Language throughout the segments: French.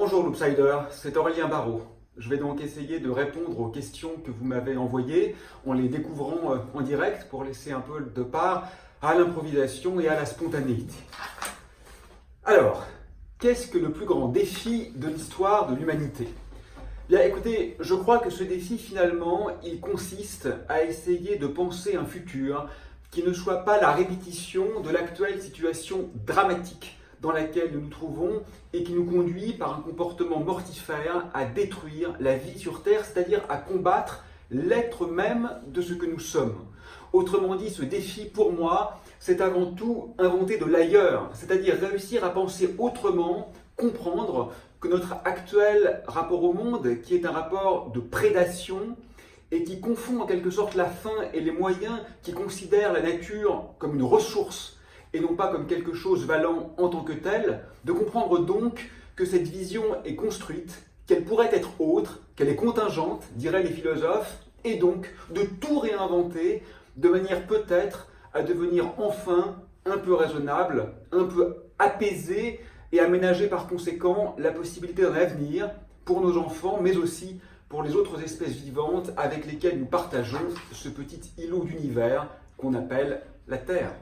Bonjour Loopsider, c'est Aurélien Barraud. Je vais donc essayer de répondre aux questions que vous m'avez envoyées en les découvrant en direct pour laisser un peu de part à l'improvisation et à la spontanéité. Alors, qu'est-ce que le plus grand défi de l'histoire de l'humanité ? Bien écoutez, je crois que ce défi finalement, il consiste à essayer de penser un futur qui ne soit pas la répétition de l'actuelle situation dramatique dans laquelle nous nous trouvons et qui nous conduit par un comportement mortifère à détruire la vie sur Terre, c'est-à-dire à combattre l'être même de ce que nous sommes. Autrement dit, ce défi pour moi, c'est avant tout inventer de l'ailleurs, c'est-à-dire réussir à penser autrement, comprendre que notre actuel rapport au monde, qui est un rapport de prédation, et qui confond en quelque sorte la fin et les moyens, qui considèrent la nature comme une ressource et non pas comme quelque chose valant en tant que tel, de comprendre donc que cette vision est construite, qu'elle pourrait être autre, qu'elle est contingente, diraient les philosophes, et donc de tout réinventer de manière peut-être à devenir enfin un peu raisonnable, un peu apaisé et aménager par conséquent la possibilité d'un avenir pour nos enfants, mais aussi pour les autres espèces vivantes avec lesquelles nous partageons ce petit îlot d'univers qu'on appelle la Terre.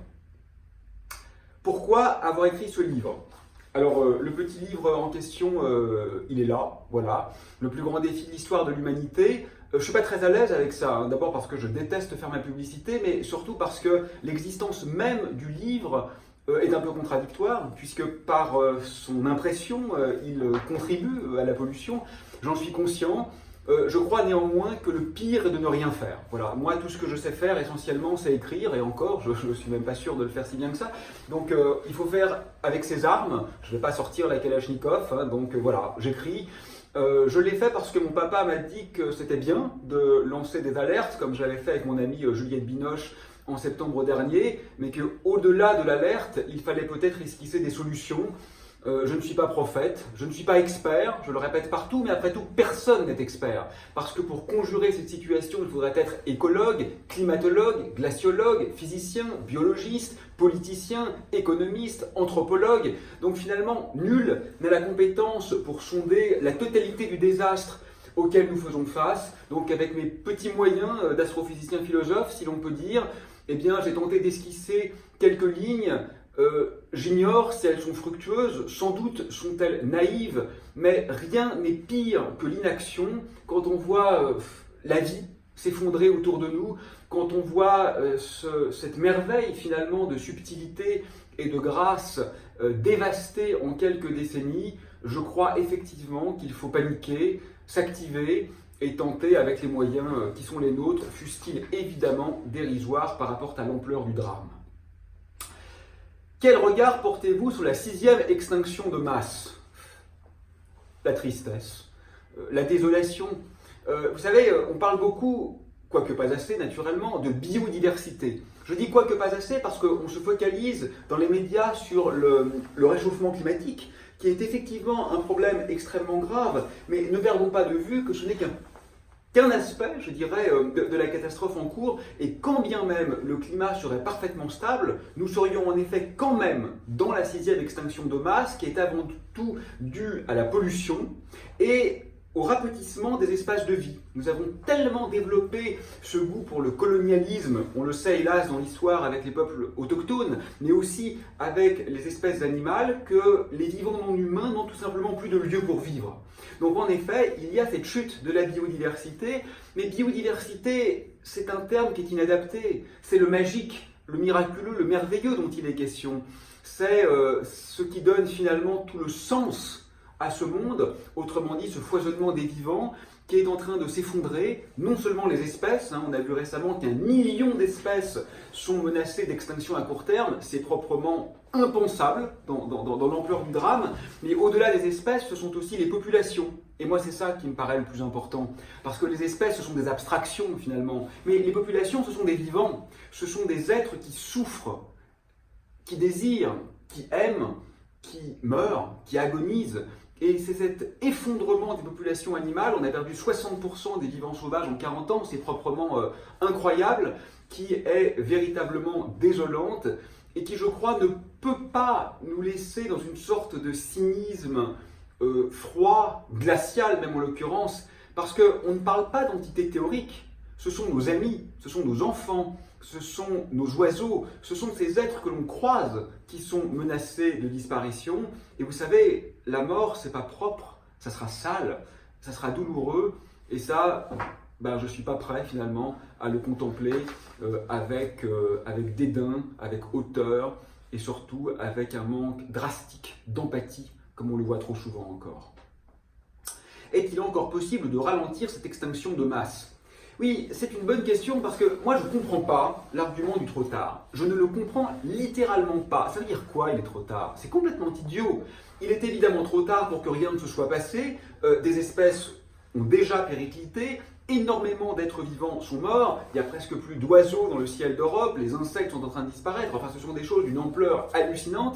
Pourquoi avoir écrit ce livre ? Alors, le petit livre en question, il est là, voilà. Le plus grand défi de l'histoire de l'humanité. Je ne suis pas très à l'aise avec ça, hein. D'abord parce que je déteste faire ma publicité, mais surtout parce que l'existence même du livre est un peu contradictoire, puisque par son impression, il contribue à la pollution. J'en suis conscient. Je crois néanmoins que le pire est de ne rien faire. Voilà, moi tout ce que je sais faire essentiellement c'est écrire, et encore je ne suis même pas sûr de le faire si bien que ça. Donc il faut faire avec ses armes. Je ne vais pas sortir la Kalachnikov, hein, donc voilà, j'écris. Je l'ai fait parce que mon papa m'a dit que c'était bien de lancer des alertes, comme j'avais fait avec mon amie Juliette Binoche en septembre dernier, mais qu'au-delà de l'alerte, il fallait peut-être esquisser des solutions. Je ne suis pas prophète, je ne suis pas expert, je le répète partout, mais après tout, personne n'est expert. Parce que pour conjurer cette situation, il faudrait être écologue, climatologue, glaciologue, physicien, biologiste, politicien, économiste, anthropologue. Donc finalement, nul n'a la compétence pour sonder la totalité du désastre auquel nous faisons face. Donc avec mes petits moyens d'astrophysicien philosophe, si l'on peut dire, eh bien j'ai tenté d'esquisser quelques lignes. J'ignore si elles sont fructueuses, sans doute sont-elles naïves, mais rien n'est pire que l'inaction quand on voit la vie s'effondrer autour de nous, quand on voit cette merveille finalement de subtilité et de grâce dévastée en quelques décennies. Je crois effectivement qu'il faut paniquer, s'activer et tenter avec les moyens qui sont les nôtres, fussent-ils évidemment dérisoires par rapport à l'ampleur du drame. Quel regard portez-vous sur la 6e extinction de masse ? La tristesse, la désolation. Vous savez, on parle beaucoup, quoique pas assez naturellement, de biodiversité. Je dis quoique pas assez parce qu'on se focalise dans les médias sur le réchauffement climatique, qui est effectivement un problème extrêmement grave, mais ne perdons pas de vue que ce n'est qu'un aspect, je dirais, de la catastrophe en cours, et quand bien même le climat serait parfaitement stable, nous serions en effet quand même dans la 6e extinction de masse, qui est avant tout due à la pollution et au rapetissement des espaces de vie. Nous avons tellement développé ce goût pour le colonialisme, on le sait hélas dans l'histoire avec les peuples autochtones, mais aussi avec les espèces animales, que les vivants non humains n'ont tout simplement plus de lieu pour vivre. Donc en effet, il y a cette chute de la biodiversité, mais biodiversité, c'est un terme qui est inadapté. C'est le magique, le miraculeux, le merveilleux dont il est question. C'est ce qui donne finalement tout le sens à ce monde, autrement dit ce foisonnement des vivants qui est en train de s'effondrer. Non seulement les espèces, on a vu récemment qu'1 million d'espèces sont menacées d'extinction à court terme, c'est proprement impensable dans l'ampleur du drame, mais au-delà des espèces, ce sont aussi les populations. Et moi c'est ça qui me paraît le plus important, parce que les espèces ce sont des abstractions finalement, mais les populations ce sont des vivants, ce sont des êtres qui souffrent, qui désirent, qui aiment, qui meurent, qui agonisent. Et c'est cet effondrement des populations animales, on a perdu 60% des vivants sauvages en 40 ans, c'est proprement incroyable, qui est véritablement désolante et qui, je crois, ne peut pas nous laisser dans une sorte de cynisme froid, glacial même en l'occurrence, parce qu'on ne parle pas d'entités théoriques. Ce sont nos amis, ce sont nos enfants, ce sont nos oiseaux, ce sont ces êtres que l'on croise qui sont menacés de disparition. Et vous savez, la mort, c'est pas propre, ça sera sale, ça sera douloureux, et ça, je ne suis pas prêt finalement à le contempler avec dédain, avec hauteur, et surtout avec un manque drastique d'empathie, comme on le voit trop souvent encore. Est-il encore possible de ralentir cette extinction de masse ? Oui, c'est une bonne question parce que moi je ne comprends pas l'argument du trop tard. Je ne le comprends littéralement pas. Ça veut dire quoi, il est trop tard? C'est complètement idiot. Il est évidemment trop tard pour que rien ne se soit passé. Des espèces ont déjà périclité. Énormément d'êtres vivants sont morts. Il n'y a presque plus d'oiseaux dans le ciel d'Europe. Les insectes sont en train de disparaître. Enfin, ce sont des choses d'une ampleur hallucinante.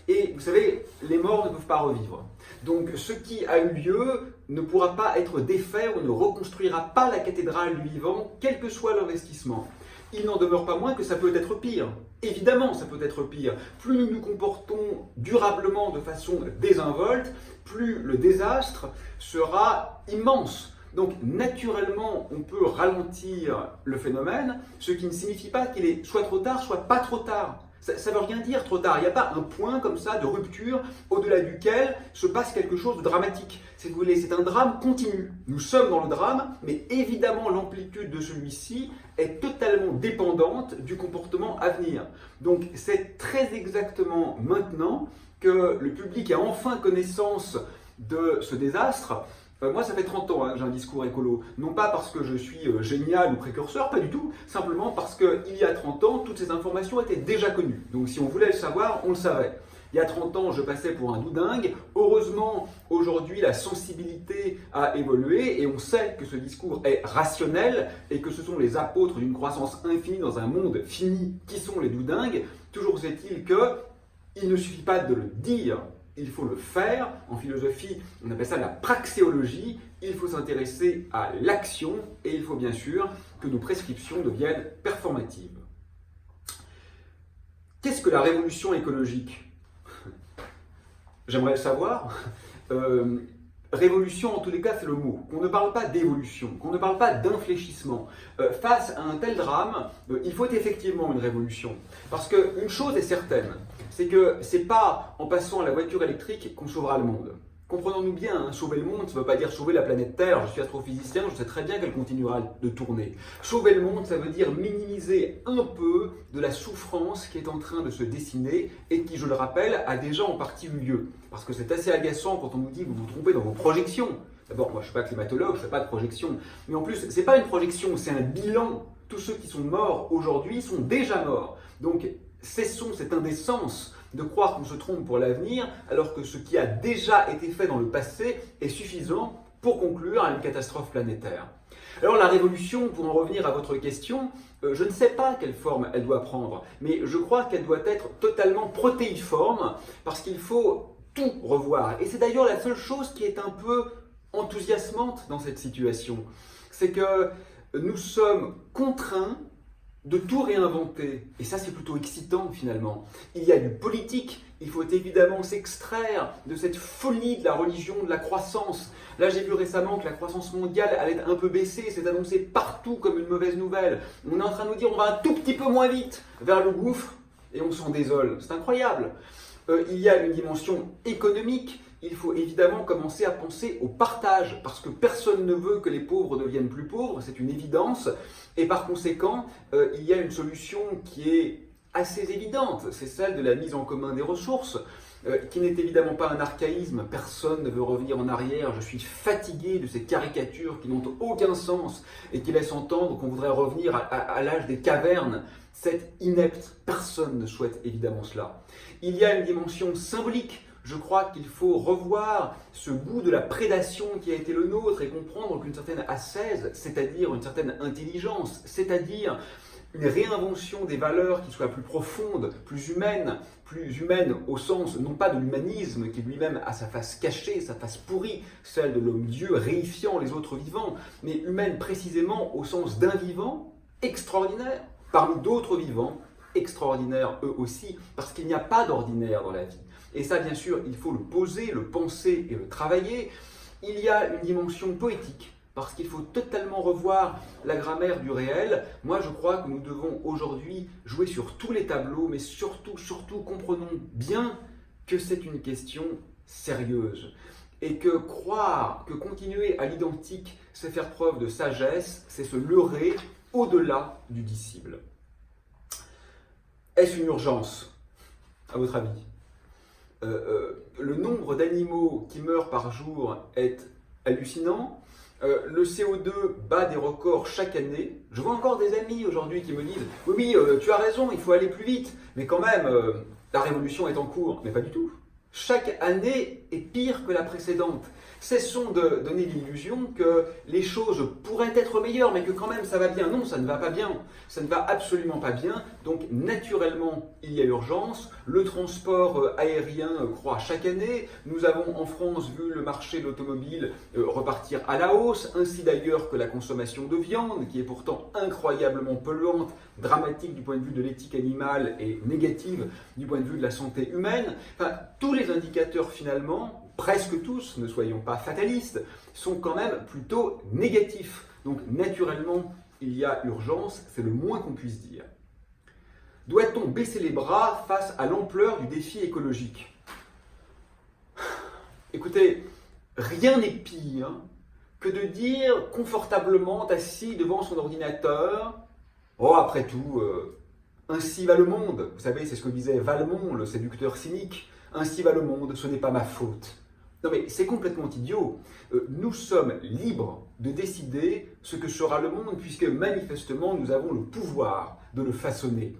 Et vous savez, les morts ne peuvent pas revivre. Donc ce qui a eu lieu ne pourra pas être défait, on ne reconstruira pas la cathédrale du vivant, quel que soit l'investissement. Il n'en demeure pas moins que ça peut être pire. Évidemment, ça peut être pire. Plus nous nous comportons durablement de façon désinvolte, plus le désastre sera immense. Donc naturellement, on peut ralentir le phénomène, ce qui ne signifie pas qu'il est soit trop tard, soit pas trop tard. Ça ne veut rien dire trop tard. Il n'y a pas un point comme ça de rupture au-delà duquel se passe quelque chose de dramatique. Si vous voulez, c'est un drame continu. Nous sommes dans le drame, mais évidemment l'amplitude de celui-ci est totalement dépendante du comportement à venir. Donc c'est très exactement maintenant que le public a enfin connaissance de ce désastre. Moi, ça fait 30 ans que j'ai un discours écolo. Non pas parce que je suis génial ou précurseur, pas du tout. Simplement parce qu'il y a 30 ans, toutes ces informations étaient déjà connues. Donc si on voulait le savoir, on le savait. Il y a 30 ans, je passais pour un doudingue. Heureusement, aujourd'hui, la sensibilité a évolué et on sait que ce discours est rationnel et que ce sont les apôtres d'une croissance infinie dans un monde fini qui sont les doudingues. Toujours est-il qu'il ne suffit pas de le dire. Il faut le faire. En philosophie, on appelle ça la praxéologie. Il faut s'intéresser à l'action et il faut bien sûr que nos prescriptions deviennent performatives. Qu'est-ce que la révolution écologique? J'aimerais le savoir. Révolution, en tous les cas, c'est le mot. Qu'on ne parle pas d'évolution, qu'on ne parle pas d'infléchissement. Face à un tel drame, il faut effectivement une révolution. Parce qu'une chose est certaine, c'est que ce n'est pas en passant à la voiture électrique qu'on sauvera le monde. Comprenons-nous bien, sauver le monde, ça ne veut pas dire sauver la planète Terre. Je suis astrophysicien, je sais très bien qu'elle continuera de tourner. Sauver le monde, ça veut dire minimiser un peu de la souffrance qui est en train de se dessiner et qui, je le rappelle, a déjà en partie eu lieu. Parce que c'est assez agaçant quand on nous dit que vous vous trompez dans vos projections. D'abord, moi je ne suis pas climatologue, je ne fais pas de projection. Mais en plus, ce n'est pas une projection, c'est un bilan. Tous ceux qui sont morts aujourd'hui sont déjà morts. Donc, cessons cette indécence de croire qu'on se trompe pour l'avenir, alors que ce qui a déjà été fait dans le passé est suffisant pour conclure à une catastrophe planétaire. Alors la révolution, pour en revenir à votre question, je ne sais pas quelle forme elle doit prendre, mais je crois qu'elle doit être totalement protéiforme, parce qu'il faut tout revoir. Et c'est d'ailleurs la seule chose qui est un peu enthousiasmante dans cette situation. C'est que nous sommes contraints de tout réinventer. Et ça, c'est plutôt excitant, finalement. Il y a du politique. Il faut évidemment s'extraire de cette folie de la religion, de la croissance. Là, j'ai vu récemment que la croissance mondiale allait un peu baisser. C'est annoncé partout comme une mauvaise nouvelle. On est en train de nous dire on va un tout petit peu moins vite vers le gouffre et on s'en désole. C'est incroyable. Il y a une dimension économique. Il faut évidemment commencer à penser au partage, parce que personne ne veut que les pauvres deviennent plus pauvres, c'est une évidence, et par conséquent, il y a une solution qui est assez évidente, c'est celle de la mise en commun des ressources, qui n'est évidemment pas un archaïsme, personne ne veut revenir en arrière, je suis fatigué de ces caricatures qui n'ont aucun sens, et qui laissent entendre qu'on voudrait revenir à l'âge des cavernes. C'est inepte, personne ne souhaite évidemment cela. Il y a une dimension symbolique. Je crois qu'il faut revoir ce goût de la prédation qui a été le nôtre et comprendre qu'une certaine ascèse, c'est-à-dire une certaine intelligence, c'est-à-dire une réinvention des valeurs qui soient plus profondes, plus humaines au sens non pas de l'humanisme qui lui-même a sa face cachée, sa face pourrie, celle de l'homme-dieu réifiant les autres vivants, mais humaine précisément au sens d'un vivant extraordinaire parmi d'autres vivants extraordinaires eux aussi, parce qu'il n'y a pas d'ordinaire dans la vie. Et ça, bien sûr, il faut le poser, le penser et le travailler. Il y a une dimension poétique, parce qu'il faut totalement revoir la grammaire du réel. Moi, je crois que nous devons aujourd'hui jouer sur tous les tableaux, mais surtout, comprenons bien que c'est une question sérieuse. Et que croire, que continuer à l'identique, c'est faire preuve de sagesse, c'est se leurrer au-delà du disciple. Est-ce une urgence, à votre avis ? Le nombre d'animaux qui meurent par jour est hallucinant. Le CO2 bat des records chaque année. Je vois encore des amis aujourd'hui qui me disent « Oui, tu as raison, il faut aller plus vite, mais quand même, la révolution est en cours. » Mais pas du tout. Chaque année est pire que la précédente. Cessons de donner l'illusion que les choses pourraient être meilleures, mais que quand même ça va bien. Non, ça ne va pas bien. Ça ne va absolument pas bien. Donc naturellement, il y a urgence. Le transport aérien croît chaque année. Nous avons en France vu le marché de l'automobile repartir à la hausse, ainsi d'ailleurs que la consommation de viande, qui est pourtant incroyablement polluante, dramatique du point de vue de l'éthique animale et négative du point de vue de la santé humaine. Enfin, tous les indicateurs finalement, presque tous, ne soyons pas fatalistes, sont quand même plutôt négatifs. Donc naturellement, il y a urgence, c'est le moins qu'on puisse dire. Doit-on baisser les bras face à l'ampleur du défi écologique ? Écoutez, rien n'est pire que de dire confortablement assis devant son ordinateur « Oh, après tout, ainsi va le monde ». Vous savez, c'est ce que disait Valmont, le séducteur cynique. « Ainsi va le monde, ce n'est pas ma faute ». Non mais c'est complètement idiot. Nous sommes libres de décider ce que sera le monde puisque manifestement nous avons le pouvoir de le façonner.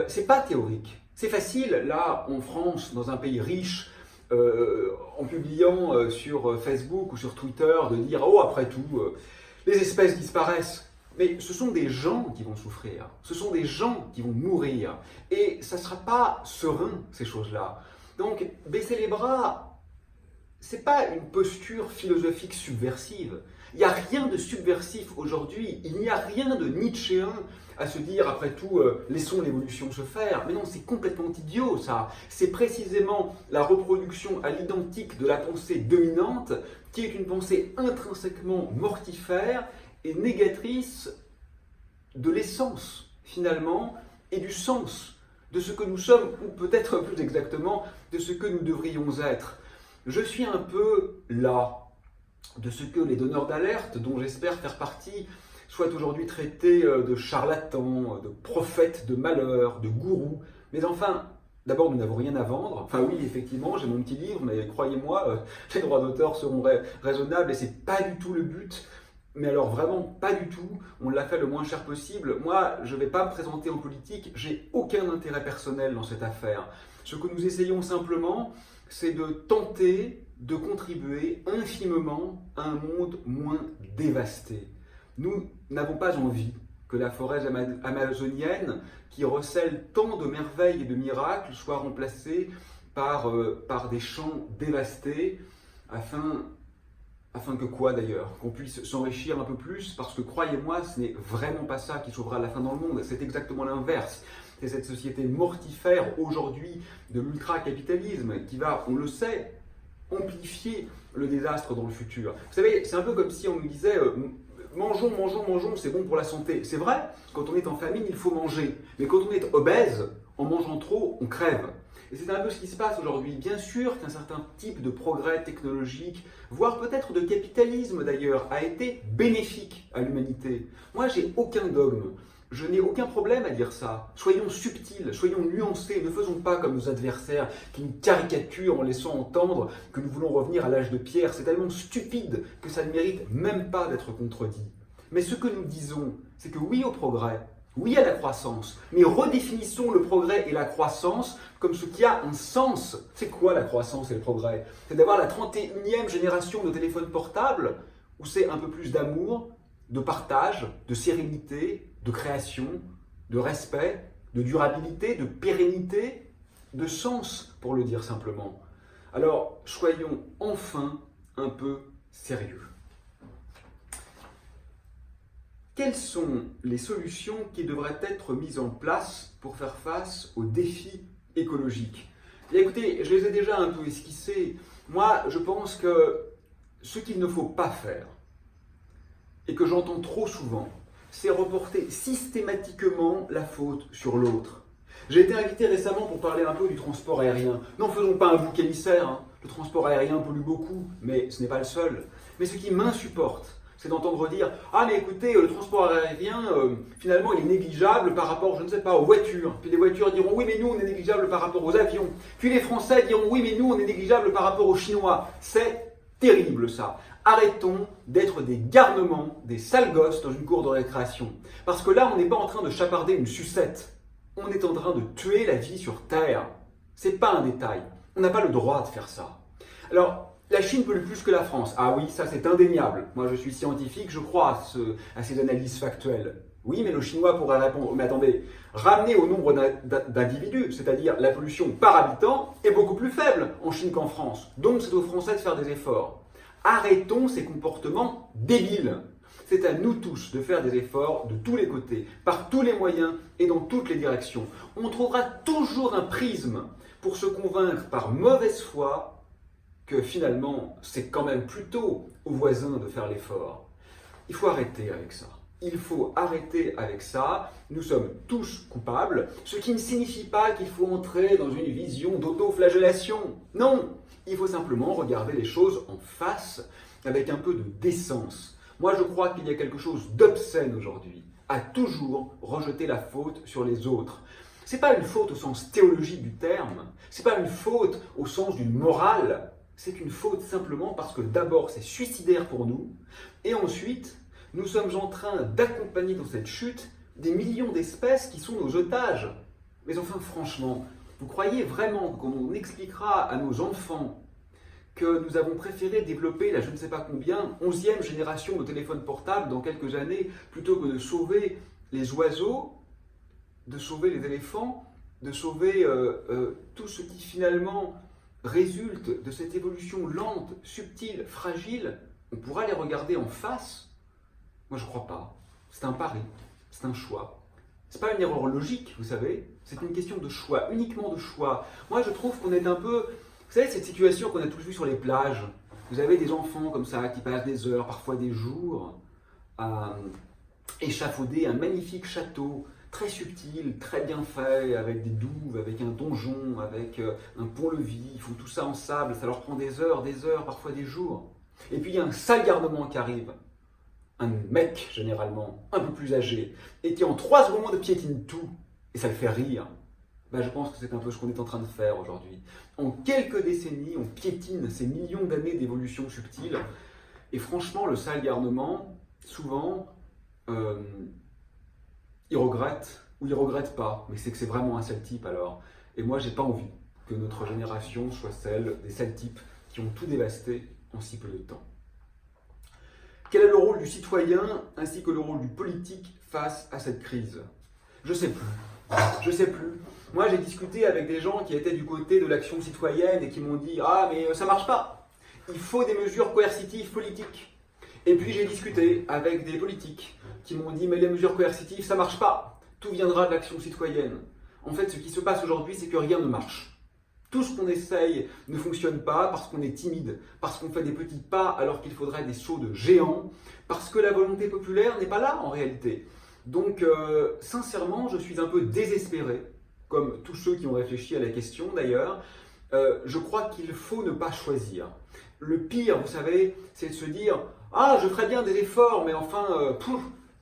C'est pas théorique. C'est facile, là, en France, dans un pays riche, en publiant sur Facebook ou sur Twitter, de dire « Oh, après tout, les espèces disparaissent ». Mais ce sont des gens qui vont souffrir, ce sont des gens qui vont mourir. Et ça ne sera pas serein, ces choses-là. Donc, baisser les bras, ce n'est pas une posture philosophique subversive. Il n'y a rien de subversif aujourd'hui, il n'y a rien de nietzschéen à se dire, après tout, laissons l'évolution se faire. Mais non, c'est complètement idiot, ça. C'est précisément la reproduction à l'identique de la pensée dominante, qui est une pensée intrinsèquement mortifère et négatrice de l'essence, finalement, et du sens de ce que nous sommes, ou peut-être plus exactement, de ce que nous devrions être. Je suis un peu las de ce que les donneurs d'alerte, dont j'espère faire partie, soient aujourd'hui traités de charlatans, de prophètes de malheur, de gourous. Mais enfin, d'abord, nous n'avons rien à vendre. Enfin oui, effectivement, j'ai mon petit livre, mais croyez-moi, les droits d'auteur seront raisonnables et c'est pas du tout le but. Mais alors vraiment pas du tout, on l'a fait le moins cher possible. Moi, je ne vais pas me présenter en politique, j'ai aucun intérêt personnel dans cette affaire. Ce que nous essayons simplement, c'est de tenter de contribuer infimement à un monde moins dévasté. Nous n'avons pas envie que la forêt amazonienne, qui recèle tant de merveilles et de miracles, soit remplacée par des champs dévastés, afin que quoi d'ailleurs ? Qu'on puisse s'enrichir un peu plus, parce que croyez-moi, ce n'est vraiment pas ça qui sauvera la faim dans le monde, c'est exactement l'inverse. C'est cette société mortifère aujourd'hui de l'ultra-capitalisme qui va, on le sait, amplifier le désastre dans le futur. Vous savez, c'est un peu comme si on nous disait mangeons, mangeons, mangeons, c'est bon pour la santé. C'est vrai, quand on est en famine, il faut manger. Mais quand on est obèse, en mangeant trop, on crève. Et c'est un peu ce qui se passe aujourd'hui. Bien sûr qu'un certain type de progrès technologique, voire peut-être de capitalisme d'ailleurs, a été bénéfique à l'humanité. Moi, j'ai aucun dogme. Je n'ai aucun problème à dire ça. Soyons subtils, soyons nuancés, ne faisons pas comme nos adversaires qui nous caricaturent en laissant entendre que nous voulons revenir à l'âge de pierre. C'est tellement stupide que ça ne mérite même pas d'être contredit. Mais ce que nous disons, c'est que oui au progrès, oui à la croissance, mais redéfinissons le progrès et la croissance comme ce qui a un sens. C'est quoi la croissance et le progrès ? C'est d'avoir la 31e génération de téléphones portables où c'est un peu plus d'amour, de partage, de sérénité, de création, de respect, de durabilité, de pérennité, de sens, pour le dire simplement. Alors, soyons enfin un peu sérieux. Quelles sont les solutions qui devraient être mises en place pour faire face aux défis écologiques ? Et écoutez, je les ai déjà un peu esquissés. Moi, je pense que ce qu'il ne faut pas faire, et que j'entends trop souvent, c'est reporter systématiquement la faute sur l'autre. J'ai été invité récemment pour parler un peu du transport aérien. N'en faisons pas un bouc émissaire, hein. Le transport aérien pollue beaucoup, mais ce n'est pas le seul. Mais ce qui m'insupporte, c'est d'entendre dire « Ah mais écoutez, le transport aérien, finalement, il est négligeable par rapport, je ne sais pas, aux voitures. » Puis les voitures diront « Oui, mais nous, on est négligeable par rapport aux avions. » Puis les Français diront « Oui, mais nous, on est négligeable par rapport aux Chinois. » C'est terrible ça. Arrêtons d'être des garnements, des sales gosses dans une cour de récréation. Parce que là, on n'est pas en train de chaparder une sucette. On est en train de tuer la vie sur Terre. C'est pas un détail. On n'a pas le droit de faire ça. Alors, la Chine pollue plus que la France. Ah oui, ça c'est indéniable. Moi je suis scientifique, je crois à ces analyses factuelles. Oui, mais le Chinois pourrait répondre, mais attendez, ramener au nombre d'individus, c'est-à-dire la pollution par habitant, est beaucoup plus faible en Chine qu'en France. Donc c'est aux Français de faire des efforts. Arrêtons ces comportements débiles. C'est à nous tous de faire des efforts de tous les côtés, par tous les moyens et dans toutes les directions. On trouvera toujours un prisme pour se convaincre par mauvaise foi que finalement, c'est quand même plutôt aux voisins de faire l'effort. Il faut arrêter avec ça. Il faut arrêter avec ça. Nous sommes tous coupables, ce qui ne signifie pas qu'il faut entrer dans une vision d'auto-flagellation. Non, il faut simplement regarder les choses en face avec un peu de décence. Moi, je crois qu'il y a quelque chose d'obscène aujourd'hui à toujours rejeter la faute sur les autres. C'est pas une faute au sens théologique du terme, c'est pas une faute au sens d'une morale. C'est une faute simplement parce que d'abord c'est suicidaire pour nous, et ensuite nous sommes en train d'accompagner dans cette chute des millions d'espèces qui sont nos otages. Mais enfin franchement, vous croyez vraiment qu'on expliquera à nos enfants que nous avons préféré développer la je ne sais pas combien, 11e génération de téléphones portables dans quelques années, plutôt que de sauver les oiseaux, de sauver les éléphants, de sauver tout ce qui finalement résulte de cette évolution lente, subtile, fragile? On pourra les regarder en face? Moi je crois pas. C'est un pari, c'est un choix. C'est pas une erreur logique, vous savez, c'est une question de choix, uniquement de choix. Moi je trouve qu'on est un peu... Vous savez, cette situation qu'on a tous vue sur les plages, vous avez des enfants comme ça qui passent des heures, parfois des jours, à échafauder un magnifique château, très subtil, très bien fait, avec des douves, avec un donjon, avec un pont-levis. Ils font tout ça en sable, ça leur prend des heures, parfois des jours. Et puis il y a un sale garnement qui arrive, un mec généralement, un peu plus âgé, et qui en 3 secondes piétine tout, et ça le fait rire. Ben, je pense que c'est un peu ce qu'on est en train de faire aujourd'hui. En quelques décennies, on piétine ces millions d'années d'évolution subtile, et franchement, le sale garnement, souvent, il regrette ou il regrette pas, mais c'est que c'est vraiment un sale type alors. Et moi, j'ai pas envie que notre génération soit celle des sales types qui ont tout dévasté en si peu de temps. Quel est le rôle du citoyen ainsi que le rôle du politique face à cette crise? Je sais plus. Je sais plus. Moi, j'ai discuté avec des gens qui étaient du côté de l'action citoyenne et qui m'ont dit « Ah, mais ça marche pas. Il faut des mesures coercitives politiques. » Et puis, j'ai discuté avec des politiques qui m'ont dit « Mais les mesures coercitives, ça marche pas. Tout viendra de l'action citoyenne. » En fait, ce qui se passe aujourd'hui, c'est que rien ne marche. Tout ce qu'on essaye ne fonctionne pas parce qu'on est timide, parce qu'on fait des petits pas alors qu'il faudrait des sauts de géants, parce que la volonté populaire n'est pas là en réalité. Donc, sincèrement, je suis un peu désespéré, comme tous ceux qui ont réfléchi à la question d'ailleurs. Je crois qu'il faut ne pas choisir. Le pire, vous savez, c'est de se dire « Ah, je ferai bien des efforts, mais enfin,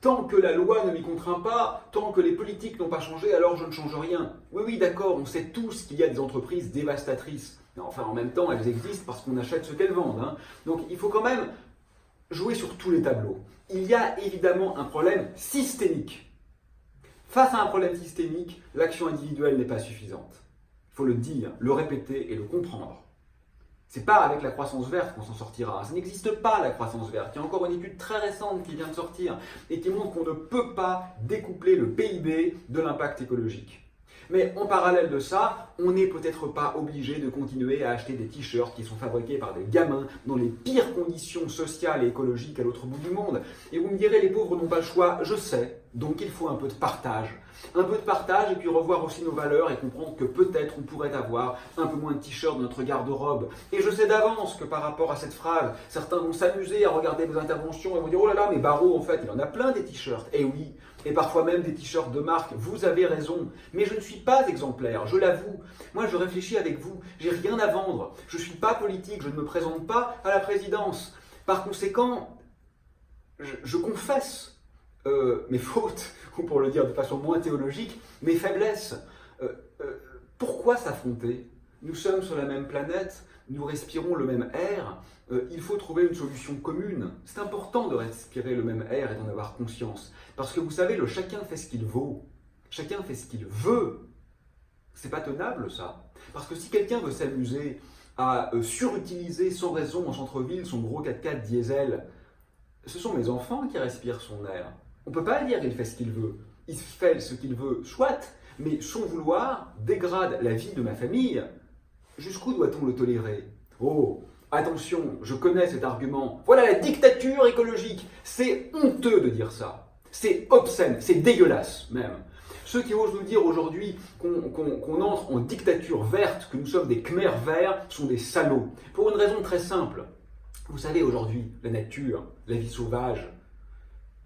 tant que la loi ne m'y contraint pas, tant que les politiques n'ont pas changé, alors je ne change rien. » Oui, d'accord, on sait tous qu'il y a des entreprises dévastatrices. Mais enfin, en même temps, elles existent parce qu'on achète ce qu'elles vendent. Hein. Donc, il faut quand même jouer sur tous les tableaux. Il y a évidemment un problème systémique. Face à un problème systémique, l'action individuelle n'est pas suffisante. Il faut le dire, le répéter et le comprendre. C'est pas avec la croissance verte qu'on s'en sortira. Ça n'existe pas, la croissance verte. Il y a encore une étude très récente qui vient de sortir et qui montre qu'on ne peut pas découpler le PIB de l'impact écologique. Mais en parallèle de ça, on n'est peut-être pas obligé de continuer à acheter des t-shirts qui sont fabriqués par des gamins dans les pires conditions sociales et écologiques à l'autre bout du monde. Et vous me direz, les pauvres n'ont pas le choix, je sais, donc il faut un peu de partage. Un peu de partage et puis revoir aussi nos valeurs et comprendre que peut-être on pourrait avoir un peu moins de t-shirts dans notre garde-robe. Et je sais d'avance que par rapport à cette phrase, certains vont s'amuser à regarder mes interventions et vont dire « Oh là là, mais Barraud, en fait, il en a plein des t-shirts. » Eh oui, et parfois même des t-shirts de marque, vous avez raison. Mais je ne suis pas exemplaire, je l'avoue. Moi, je réfléchis avec vous, j'ai rien à vendre. Je ne suis pas politique, je ne me présente pas à la présidence. Par conséquent, je confesse mes fautes, ou pour le dire de façon moins théologique, mes faiblesses. Pourquoi s'affronter? Nous sommes sur la même planète, nous respirons le même air, il faut trouver une solution commune. C'est important de respirer le même air et d'en avoir conscience. Parce que vous savez, le chacun fait ce qu'il vaut, chacun fait ce qu'il veut. C'est pas tenable ça. Parce que si quelqu'un veut s'amuser à surutiliser sans raison en centre-ville son gros 4x4 diesel, ce sont mes enfants qui respirent son air. On ne peut pas dire qu'il fait ce qu'il veut. Il fait ce qu'il veut, soit, mais son vouloir dégrade la vie de ma famille. Jusqu'où doit-on le tolérer? Oh, attention, je connais cet argument. Voilà la dictature écologique. C'est honteux de dire ça. C'est obscène, c'est dégueulasse même. Ceux qui osent nous dire aujourd'hui qu'on entre en dictature verte, que nous sommes des Khmers verts, sont des salauds. Pour une raison très simple. Vous savez aujourd'hui, la nature, la vie sauvage,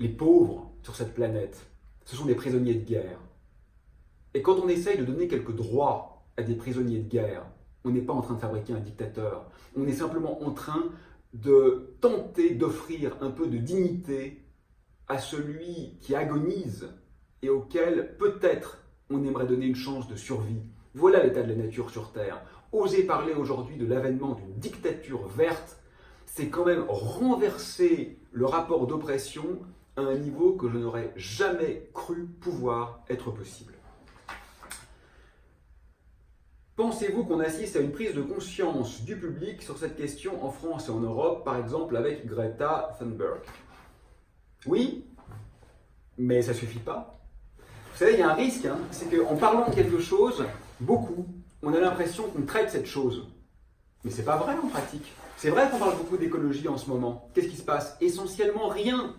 les pauvres sur cette planète, ce sont des prisonniers de guerre. Et quand on essaye de donner quelques droits à des prisonniers de guerre, on n'est pas en train de fabriquer un dictateur. On est simplement en train de tenter d'offrir un peu de dignité à celui qui agonise et auquel peut-être on aimerait donner une chance de survie. Voilà l'état de la nature sur Terre. Oser parler aujourd'hui de l'avènement d'une dictature verte, c'est quand même renverser le rapport d'oppression à un niveau que je n'aurais jamais cru pouvoir être possible. Pensez-vous qu'on assiste à une prise de conscience du public sur cette question en France et en Europe, par exemple avec Greta Thunberg? Oui, mais ça ne suffit pas. Vous savez, il y a un risque, c'est qu'en parlant de quelque chose, beaucoup, on a l'impression qu'on traite cette chose. Mais ce n'est pas vrai en pratique. C'est vrai qu'on parle beaucoup d'écologie en ce moment. Qu'est-ce qui se passe? Essentiellement rien.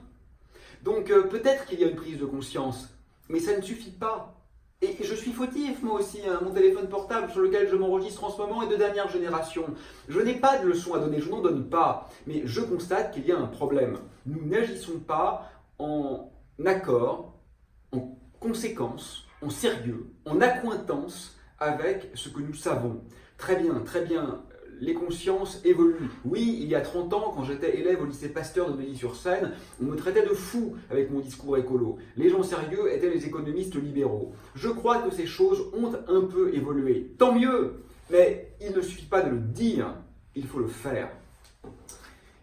Donc peut-être qu'il y a une prise de conscience, mais ça ne suffit pas. Et je suis fautif, moi aussi, mon téléphone portable sur lequel je m'enregistre en ce moment est de dernière génération. Je n'ai pas de leçons à donner, je n'en donne pas, mais je constate qu'il y a un problème. Nous n'agissons pas en accord, en conséquence, en sérieux, en accointance avec ce que nous savons. Très bien, les consciences évoluent. Oui, il y a 30 ans, quand j'étais élève au lycée Pasteur de Neuilly-sur-Seine, on me traitait de fou avec mon discours écolo. Les gens sérieux étaient les économistes libéraux. Je crois que ces choses ont un peu évolué. Tant mieux, mais il ne suffit pas de le dire, il faut le faire.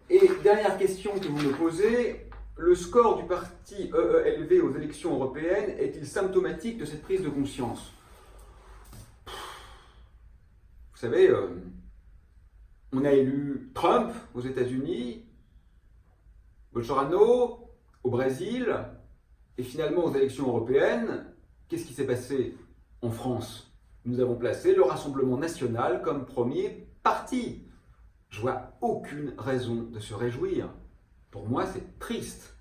Et dernière question que vous me posez, le score du parti EELV aux élections européennes est-il symptomatique de cette prise de conscience? Vous savez, on a élu Trump aux États-Unis, Bolsonaro au Brésil, et finalement aux élections européennes, qu'est-ce qui s'est passé en France? Nous avons placé le Rassemblement national comme premier parti. Je vois aucune raison de se réjouir. Pour moi, c'est triste.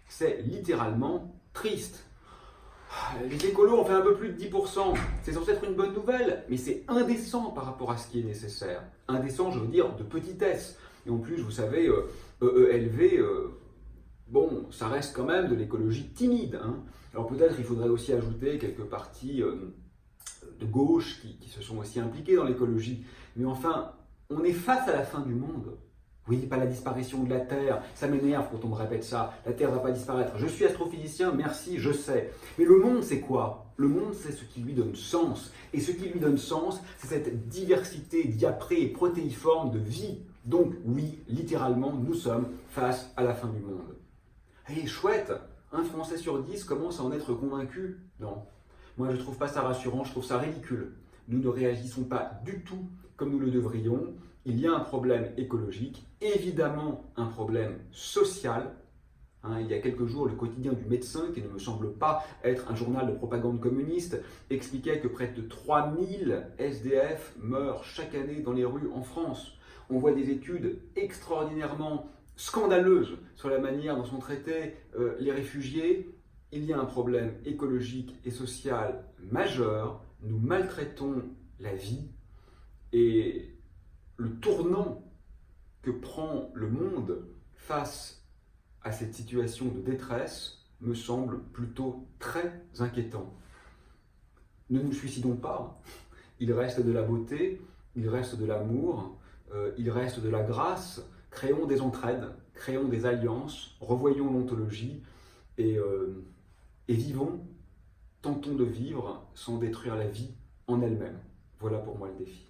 C'est littéralement triste. Les écolos ont fait un peu plus de 10%. C'est censé être une bonne nouvelle, mais c'est indécent par rapport à ce qui est nécessaire. Indécent, je veux dire, de petitesse. Et en plus, vous savez, EELV, bon, ça reste quand même de l'écologie timide. Alors peut-être il faudrait aussi ajouter quelques partis de gauche qui se sont aussi impliqués dans l'écologie. Mais enfin, on est face à la fin du monde. Oui, pas la disparition de la Terre, ça m'énerve quand on me répète ça, la Terre ne va pas disparaître. Je suis astrophysicien, merci, je sais. Mais le monde, c'est quoi? Le monde, c'est ce qui lui donne sens. Et ce qui lui donne sens, c'est cette diversité diaprée et protéiforme de vie. Donc oui, littéralement, nous sommes face à la fin du monde. Et chouette, un Français sur 10 commence à en être convaincu? Non. Moi, je ne trouve pas ça rassurant, je trouve ça ridicule. Nous ne réagissons pas du tout comme nous le devrions. Il y a un problème écologique, évidemment un problème social, Il y a quelques jours, le quotidien du médecin, qui ne me semble pas être un journal de propagande communiste, expliquait que près de 3000 SDF meurent chaque année dans les rues en France. On voit des études extraordinairement scandaleuses sur la manière dont sont traités les réfugiés. Il y a un problème écologique et social majeur. Nous maltraitons la vie et le tournant que prend le monde face à cette situation de détresse me semble plutôt très inquiétant. Ne nous suicidons pas. Il reste de la beauté, il reste de l'amour, il reste de la grâce. Créons des entraides, créons des alliances, revoyons l'ontologie et vivons, tentons de vivre sans détruire la vie en elle-même. Voilà pour moi le défi.